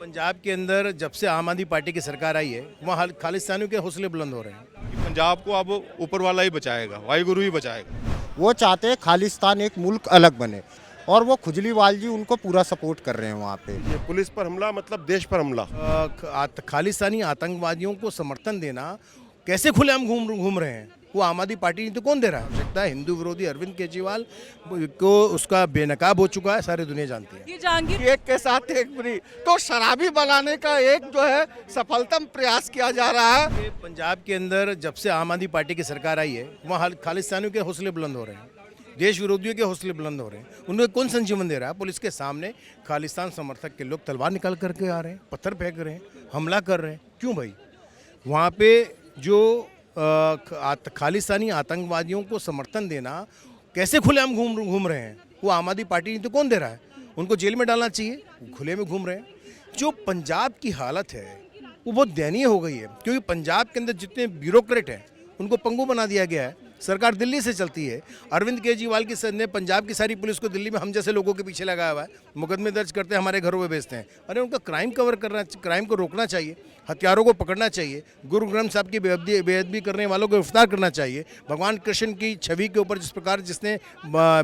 पंजाब के अंदर जब से आम आदमी पार्टी की सरकार आई है वहाँ खालिस्तानियों के हौसले बुलंद हो रहे हैं। पंजाब को अब ऊपर वाला ही बचाएगा, वाहिगुरु ही बचाएगा। वो चाहते हैं खालिस्तान एक मुल्क अलग बने और वो खुजलीवाल जी उनको पूरा सपोर्ट कर रहे हैं वहाँ पे। ये पुलिस पर हमला मतलब देश पर हमला। खालिस्तानी आतंकवादियों को समर्थन देना कैसे खुलेआम घूम रहे हैं, वो आम आदमी पार्टी नहीं तो कौन दे रहा है। आवश्यकता है हिंदू विरोधी अरविंद केजरीवाल को उसका बेनकाब हो चुका है, सारी दुनिया जानती है। ये जहांगीर एक के साथ एक फ्री तो शराबी बनाने का एक जो है सफलतम प्रयास किया जा रहा है। ये पंजाब के अंदर जब से आम आदमी पार्टी की सरकार आई है वहाँ खालिस्तानियों के हौसले बुलंद हो रहे हैं, देश विरोधियों के हौसले बुलंद हो रहे हैं। उन्हें कौन संजीवन दे रहा है? पुलिस के सामने खालिस्तान समर्थक के लोग तलवार निकाल करके आ रहे हैं, पत्थर फेंक रहे हैं, हमला कर रहे हैं। क्यों भाई? वहाँ पे जो खालिस्तानी आतंकवादियों को समर्थन देना कैसे खुलेआम घूम रहे हैं, वो आम आदमी पार्टी नहीं तो कौन दे रहा है। उनको जेल में डालना चाहिए, खुले में घूम रहे हैं। जो पंजाब की हालत है वो बहुत दयनीय हो गई है, क्योंकि पंजाब के अंदर जितने ब्यूरोक्रेट हैं उनको पंगु बना दिया गया है। सरकार दिल्ली से चलती है। अरविंद केजरीवाल की ने पंजाब की सारी पुलिस को दिल्ली में हम जैसे लोगों के पीछे लगाया हुआ है, मुकदमे दर्ज करते हैं, हमारे घरों में भेजते हैं। अरे उनका क्राइम कवर करना, क्राइम को रोकना चाहिए, हथियारों को पकड़ना चाहिए, गुरु ग्रंथ साहब की बेअदबी करने वालों को गिरफ्तार करना चाहिए, भगवान कृष्ण की छवि के ऊपर जिस प्रकार जिसने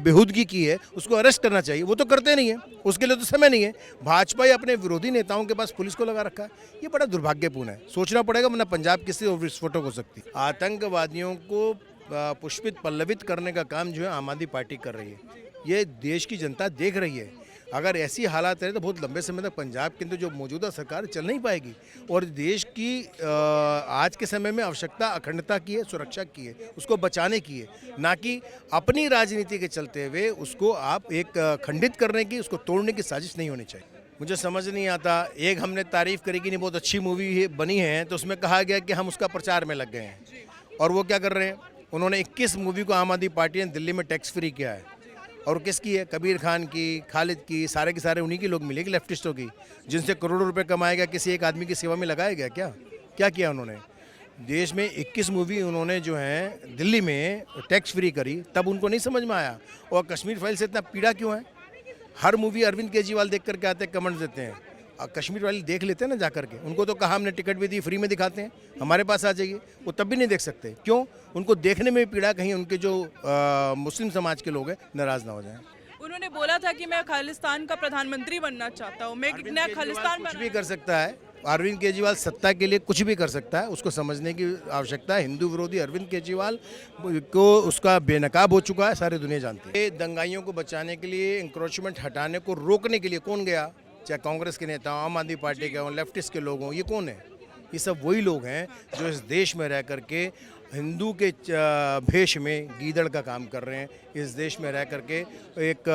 बेहूदगी की है उसको अरेस्ट करना चाहिए। वो तो करते नहीं है, उसके लिए तो समय नहीं है। भाजपा ही अपने विरोधी नेताओं के पास पुलिस को लगा रखा है, ये बड़ा दुर्भाग्यपूर्ण है। सोचना पड़ेगा, वरना पंजाब किसी और विस्फोटक हो सकती है। आतंकवादियों को पुष्पित पल्लवित करने का काम जो है आम आदमी पार्टी कर रही है, ये देश की जनता देख रही है। अगर ऐसी हालात रहे तो बहुत लंबे समय तक पंजाब के अंदर जो मौजूदा सरकार चल नहीं पाएगी। और देश की आज के समय में आवश्यकता अखंडता की है, सुरक्षा की है, उसको बचाने की है, ना कि अपनी राजनीति के चलते हुए उसको आप एक खंडित करने की, उसको तोड़ने की साजिश नहीं होनी चाहिए। मुझे समझ नहीं आता, एक हमने तारीफ करी कि नहीं बहुत अच्छी मूवी बनी है, तो उसमें कहा गया कि हम उसका प्रचार में लग गए हैं। और वो क्या कर रहे हैं? उन्होंने 21 मूवी को आम आदमी पार्टी ने दिल्ली में टैक्स फ्री किया है। और किसकी है? कबीर खान की, खालिद की, सारे के सारे उन्हीं की लोग मिलेगी, लेफ्टिस्टों की, जिनसे करोड़ों रुपए कमाया गया, किसी एक आदमी की सेवा में लगाया गया। क्या किया उन्होंने? देश में 21 मूवी उन्होंने जो है दिल्ली में टैक्स फ्री करी, तब उनको नहीं समझ में आया। और कश्मीर फाइल से इतना पीड़ा क्यों है? हर मूवी अरविंद केजरीवाल देख करके आते हैं, कमेंट्स देते हैं। कश्मीर वाले देख लेते हैं ना जाकर के, उनको तो कहा हमने टिकट भी दी, फ्री में दिखाते हैं, हमारे पास आ जाइए, वो तब भी नहीं देख सकते। क्यों? उनको देखने में पीड़ा, कहीं उनके जो मुस्लिम समाज के लोग हैं नाराज ना हो जाएं। उन्होंने बोला था कि मैं खालिस्तान का प्रधानमंत्री बनना चाहता हूँ, मैं एक नया खालिस्तान कुछ भी कर सकता है। अरविंद केजरीवाल सत्ता के लिए कुछ भी कर सकता है, उसको समझने की आवश्यकता है। हिंदू विरोधी अरविंद केजरीवाल को उसका बेनकाब हो चुका है, सारी दुनिया जानती है। दंगाइयों को बचाने के लिए, इंक्रोचमेंट हटाने को रोकने के लिए कौन गया? चाहे कांग्रेस के नेता हों, आम आदमी पार्टी के हों, लेफ्टिस्ट के लोग हों, ये कौन है? ये सब वही लोग हैं जो इस देश में रह करके हिंदू के भेष में गीदड़ का काम कर रहे हैं, इस देश में रह करके एक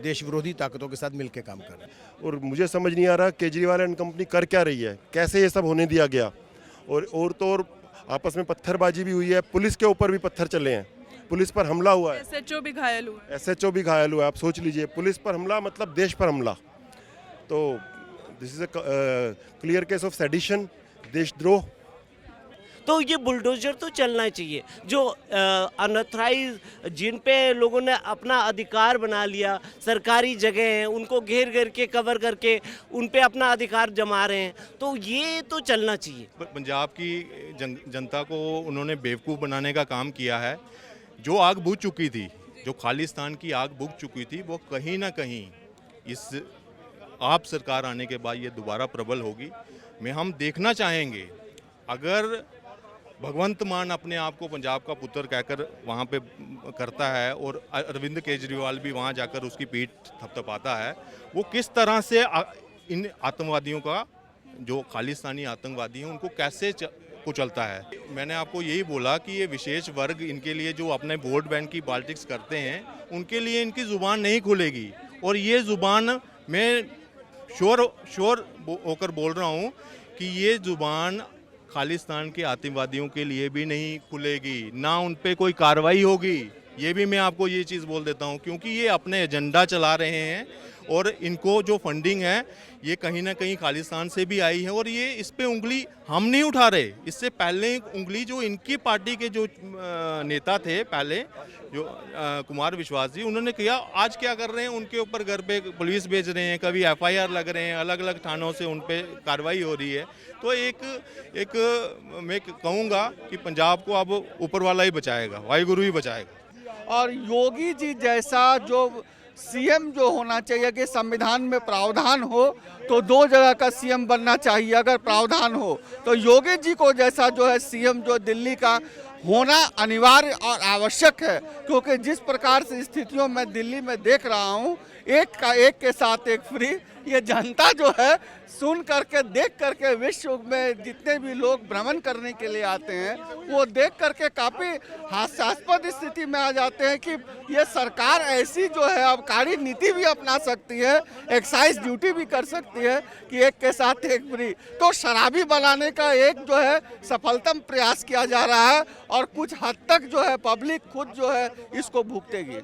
देश विरोधी ताकतों के साथ मिलकर काम कर रहे हैं। और मुझे समझ नहीं आ रहा केजरीवाल एंड कंपनी कर क्या रही है, कैसे ये सब होने दिया गया। और तो और आपस में पत्थरबाजी भी हुई है, पुलिस के ऊपर भी पत्थर चले हैं, पुलिस पर हमला हुआ है, SHO भी घायल हुआ। SHO भी घायल हुआ है। आप सोच लीजिए, पुलिस पर हमला मतलब देश पर हमला। तो this is a clear case of sedition, देशद्रोह। तो ये बुलडोजर तो चलना चाहिए। जो अनऑथराइज जिन पे लोगों ने अपना अधिकार बना लिया, सरकारी जगह हैं, उनको घेर घेर के कवर करके उन पे अपना अधिकार जमा रहे हैं, तो ये तो चलना चाहिए। पंजाब की जनता को उन्होंने बेवकूफ़ बनाने का काम किया है। जो आग बुझ चुकी थी, जो खालिस्तान की आग बुझ चुकी थी, वो कहीं ना कहीं इस आप सरकार आने के बाद ये दोबारा प्रबल होगी। हम देखना चाहेंगे, अगर भगवंत मान अपने आप को पंजाब का पुत्र कहकर वहाँ पे करता है और अरविंद केजरीवाल भी वहाँ जाकर उसकी पीठ थपथपाता है, वो किस तरह से इन आतंकवादियों का, जो खालिस्तानी आतंकवादी हैं, उनको कैसे कुचलता है। मैंने आपको यही बोला कि ये विशेष वर्ग, इनके लिए जो अपने वोट बैंक की पॉलिटिक्स करते हैं, उनके लिए इनकी ज़ुबान नहीं खुलेगी। और ये ज़ुबान, मैं श्योर होकर बोल रहा हूँ कि ये ज़ुबान खालिस्तान के आतंकवादियों के लिए भी नहीं खुलेगी, ना उन पे कोई कार्रवाई होगी। ये भी मैं आपको ये चीज़ बोल देता हूँ, क्योंकि ये अपने एजेंडा चला रहे हैं और इनको जो फंडिंग है ये कहीं ना कहीं खालिस्तान से भी आई है। और ये इस पे उंगली हम नहीं उठा रहे, इससे पहले उंगली जो इनकी पार्टी के जो नेता थे पहले, जो कुमार विश्वास जी, उन्होंने किया। आज क्या कर रहे हैं, उनके ऊपर घर पे पुलिस भेज रहे हैं, कभी FIR लग रहे हैं, अलग अलग थानों से उन पे कार्रवाई हो रही है। तो एक मैं कहूँगा कि पंजाब को अब ऊपर वाला ही बचाएगा, वाहिगुरु ही बचाएगा। और योगी जी जैसा जो सीएम जो होना चाहिए कि संविधान में प्रावधान हो तो 2 जगह का सीएम बनना चाहिए, अगर प्रावधान हो तो योगी जी को जैसा जो है सीएम जो दिल्ली का होना अनिवार्य और आवश्यक है। क्योंकि जिस प्रकार से स्थितियों में दिल्ली में देख रहा हूँ, एक के साथ एक फ्री, ये जनता जो है सुन करके देख करके विश्व में जितने भी लोग भ्रमण करने के लिए आते हैं वो देख करके काफ़ी हास्यास्पद स्थिति में आ जाते हैं कि ये सरकार ऐसी जो है आबकारी नीति भी अपना सकती है, एक्साइज ड्यूटी भी कर सकती है कि एक के साथ एक फ्री। तो शराबी बनाने का एक जो है सफलतम प्रयास किया जा रहा है और कुछ हद तक जो है पब्लिक खुद जो है इसको भुगतेगी।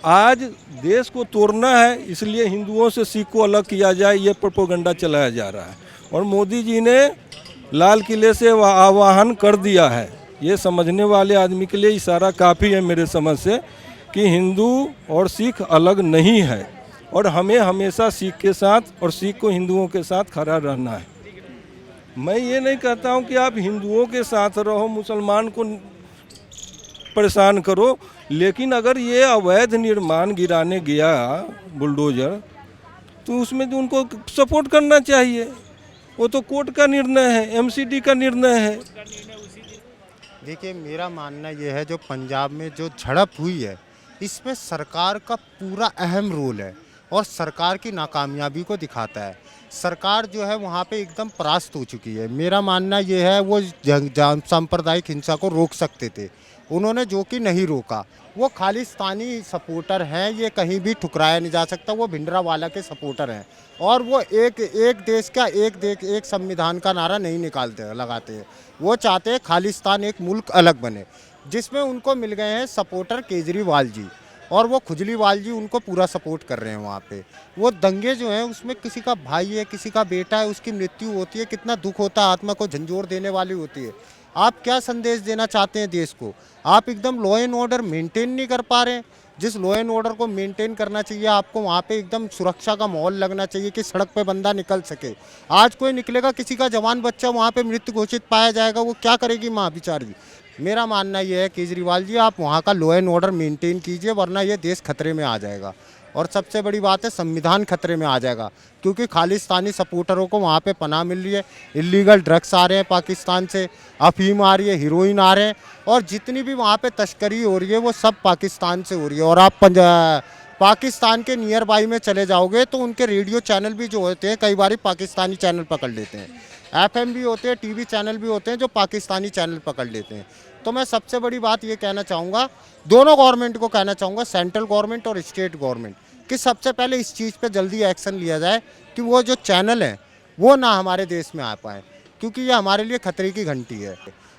आज देश को तोड़ना है, इसलिए हिंदुओं से सिख को अलग किया जाए, ये प्रोपेगेंडा चलाया जा रहा है। और मोदी जी ने लाल किले से आह्वान कर दिया है। ये समझने वाले आदमी के लिए इशारा काफ़ी है मेरे समझ से कि हिंदू और सिख अलग नहीं है और हमें हमेशा सिख के साथ और सिख को हिंदुओं के साथ खड़ा रहना है। मैं ये नहीं कहता हूँ कि आप हिंदुओं के साथ रहो, मुसलमान को परेशान करो, लेकिन अगर ये अवैध निर्माण गिराने गया बुलडोजर तो उसमें तो उनको सपोर्ट करना चाहिए। वो तो कोर्ट का निर्णय है, MCD का निर्णय है। देखिए, मेरा मानना ये है जो पंजाब में जो झड़प हुई है इसमें सरकार का पूरा अहम रोल है और सरकार की नाकामयाबी को दिखाता है। सरकार जो है वहाँ पे एकदम परास्त हो चुकी है। मेरा मानना ये है वो सांप्रदायिक हिंसा को रोक सकते थे, उन्होंने जो कि नहीं रोका। वो खालिस्तानी सपोर्टर हैं, ये कहीं भी ठुकराया नहीं जा सकता। वो भिंडरावाला के सपोर्टर हैं और वो एक देश का एक संविधान का नारा नहीं लगाते हैं। वो चाहते हैं खालिस्तान एक मुल्क अलग बने, जिसमें उनको मिल गए हैं सपोर्टर केजरीवाल जी और वो खुजलीवाल जी उनको पूरा सपोर्ट कर रहे हैं वहाँ पे। वो दंगे जो हैं उसमें किसी का भाई है, किसी का बेटा है, उसकी मृत्यु होती है, कितना दुख होता है, आत्मा को झंझोर देने वाली होती है। आप क्या संदेश देना चाहते हैं देश को? आप एकदम लॉ एंड ऑर्डर मेंटेन नहीं कर पा रहे हैं। जिस लॉ एंड ऑर्डर को मेंटेन करना चाहिए आपको, वहाँ पे एकदम सुरक्षा का माहौल लगना चाहिए कि सड़क पे बंदा निकल सके। आज कोई निकलेगा, किसी का जवान बच्चा वहाँ पे मृत घोषित पाया जाएगा, वो क्या करेगी माँ बेचारी? मेरा मानना ये है केजरीवाल जी, आप वहाँ का लॉ एंड ऑर्डर मेंटेन कीजिए, वरना ये देश खतरे में आ जाएगा। और सबसे बड़ी बात है, संविधान खतरे में आ जाएगा, क्योंकि खालिस्तानी सपोर्टरों को वहाँ पे पनाह मिल रही है। इलीगल ड्रग्स आ रहे हैं पाकिस्तान से, अफीम आ रही है, हीरोइन आ रहे हैं, और जितनी भी वहाँ पे तस्करी हो रही है वो सब पाकिस्तान से हो रही है। और आप पाकिस्तान के नियर बाई में चले जाओगे तो उनके रेडियो चैनल भी जो होते हैं कई बार पाकिस्तानी चैनल पकड़ लेते हैं, FM भी होते हैं, TV चैनल भी होते हैं जो पाकिस्तानी चैनल पकड़ लेते हैं। तो मैं सबसे बड़ी बात ये कहना चाहूँगा, दोनों गवर्नमेंट को कहना चाहूँगा, सेंट्रल गवर्नमेंट और स्टेट गवर्नमेंट, कि सबसे पहले इस चीज़ पे जल्दी एक्शन लिया जाए कि वो जो चैनल हैं वो ना हमारे देश में आ पाए, क्योंकि ये हमारे लिए खतरे की घंटी है।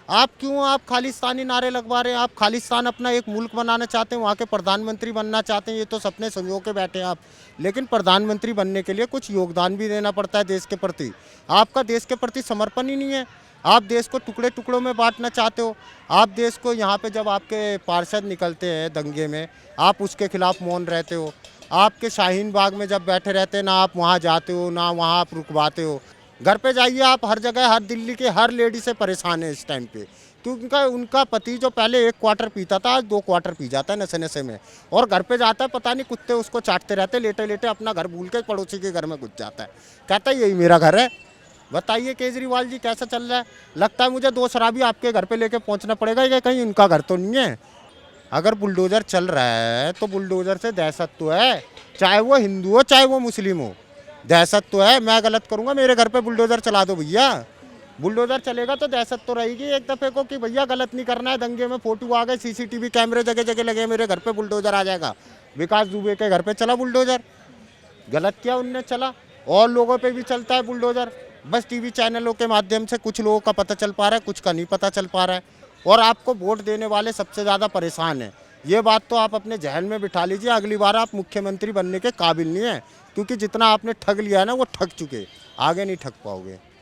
आप खालिस्तानी नारे लगवा रहे हैं? आप खालिस्तान अपना एक मुल्क बनाना चाहते हैं, वहाँ के प्रधानमंत्री बनना चाहते हैं, ये तो सपने संजो के बैठे हैं आप। लेकिन प्रधानमंत्री बनने के लिए कुछ योगदान भी देना पड़ता है देश के प्रति। आपका देश के प्रति समर्पण ही नहीं है। आप देश को टुकड़े टुकड़ों में बांटना चाहते हो। आप देश को यहाँ पे जब आपके पार्षद निकलते हैं दंगे में, आप उसके खिलाफ मौन रहते हो। आपके शाहीन बाग में जब बैठे रहते हैं, ना आप वहाँ जाते हो, ना वहाँ आप रुकवाते हो। घर पे जाइए आप, हर जगह, हर दिल्ली के हर लेडी से परेशान है इस टाइम पे, क्योंकि उनका पति जो पहले 1 क्वार्टर पीता था आज 2 क्वार्टर पी जाता है नशे नशे में, और घर पे जाता है पता नहीं कुत्ते उसको चाटते रहते, लेटे लेटे अपना घर भूल के पड़ोसी के घर में घुस जाता है, कहता है यही मेरा घर है। बताइए केजरीवाल जी कैसा चल रहा है? लगता है मुझे 2 शराबी आपके घर पे लेके पहुंचना पड़ेगा कि कहीं उनका घर तो नहीं है। अगर बुलडोज़र चल रहा है तो बुलडोज़र से दहशत तो है, चाहे वो हिंदू हो चाहे वो मुस्लिम हो, दहशत तो है। मैं गलत करूँगा, मेरे घर पे बुलडोज़र चला दो भैया, बुलडोज़र चलेगा तो दहशत तो रहेगी एक दफ़े को कि भैया गलत नहीं करना है। दंगे में फोटो आ गए, CCTV कैमरे जगह जगह लगे, मेरे घर पे बुलडोज़र आ जाएगा। विकास दुबे के घर पे चला बुलडोज़र, गलत किया उनने, चला। और लोगों पे भी चलता है बुलडोज़र, बस TV चैनलों के माध्यम से कुछ लोगों का पता चल पा रहा है, कुछ का नहीं पता चल पा रहा है। और आपको वोट देने वाले सबसे ज़्यादा परेशान हैं। ये बात तो आप अपने जहन में बिठा लीजिए, अगली बार आप मुख्यमंत्री बनने के काबिल नहीं हैं, क्योंकि जितना आपने ठग लिया है ना वो ठग चुके, आगे नहीं ठग पाओगे।